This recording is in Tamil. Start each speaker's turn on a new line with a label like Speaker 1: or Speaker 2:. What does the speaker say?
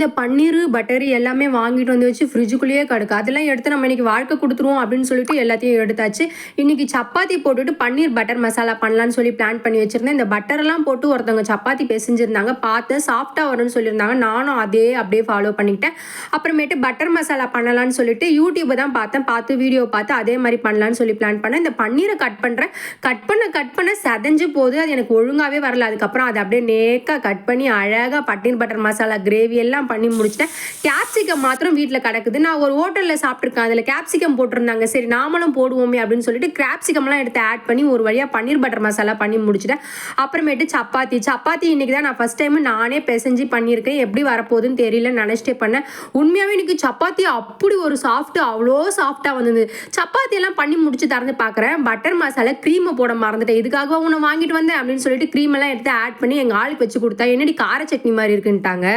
Speaker 1: இந்த பன்னீர் பட்டர் எல்லாமே வாங்கிட்டு வந்து வச்சு ஃப்ரிட்ஜுக்குள்ளேயே கிடக்கு. அதெல்லாம் எடுத்து நம்ம இன்னைக்கு வாழ்க்கை கொடுத்துருவோம் அப்படின்னு சொல்லிட்டு எல்லாத்தையும் எடுத்தாச்சு. இன்னைக்கு சப்பாத்தி போட்டுட்டு பன்னீர் பட்டர் மசாலா பண்ணலான்னு சொல்லி பிளான் பண்ணி வச்சிருந்தேன். இந்த பட்டர்லாம் போட்டு ஒருத்தவங்க சப்பாத்தி பிசைஞ்சிருந்தாங்க, பார்த்தேன் சாஃப்டாக வரும்னு சொல்லியிருந்தாங்க. நானும் அதே அப்படியே ஃபாலோ பண்ணிக்கிட்டேன். அப்புறமேட்டு பட்டர் மசாலா பண்ணலான்னு சொல்லிட்டு யூடியூப்பை தான் பார்த்து வீடியோ பார்த்து அதே மாதிரி பண்ணலான்னு சொல்லி பிளான் பண்ணேன். இந்த பன்னீரை கட் பண்ணுறேன். கட் பண்ண செதஞ்சு போகுது. அது எனக்கு ஒழுங்காகவே வரல. அதுக்கப்புறம் அதை அப்படியே நேக்காக கட் பண்ணி அழகாக பன்னீர் பட்டர் மசாலா கிரேவி எல்லாம் பண்ணி முடிச்சிட்டேன். கேப்சிகம் மாத்திரம் வீட்டில் கிடக்குது. நான் ஒரு ஹோட்டலில் சாப்பிட்ருக்கேன், அதில் கேப்சிகம் போட்டிருந்தாங்க. சரி நாமளும் போடுவோமே அப்படின்னு சொல்லிட்டு கேப்சிகம்லாம் எடுத்து ஆட் பண்ணி ஒரு வழியாக பன்னீர் பட்டர் மசாலா பண்ணி முடிச்சிட்டேன். அப்புறமேட்டு சப்பாத்தி இன்னைக்கு தான் நான் ஃபஸ்ட் டைம் நானே பிசைஞ்சு பண்ணியிருக்கேன். எப்படி வரப்போகுதுன்னு தெரியல, நினச்சிட்டே பண்ணேன். உண்மையாகவே இன்னைக்கு சப்பாத்தி அப்படி ஒரு சாஃப்ட்டு, அவ்வளோ சாஃப்டாக வந்தது. சப்பாத்தி எல்லாம் பண்ணி முடிச்சு திறந்து பார்க்குறேன், பட்டர் மசாலா க்ரீமை போட மறந்துட்டேன். இதுக்காக உன்னை வாங்கிட்டு வந்தேன் அப்படின்னு சொல்லிட்டு க்ரீம் எல்லாம் எடுத்து ஆட் பண்ணி எங்கள் ஆளுக்கு வச்சு கொடுத்தா, என்னடி கார சட்னி மாதிரி இருக்குன்ட்டாங்க.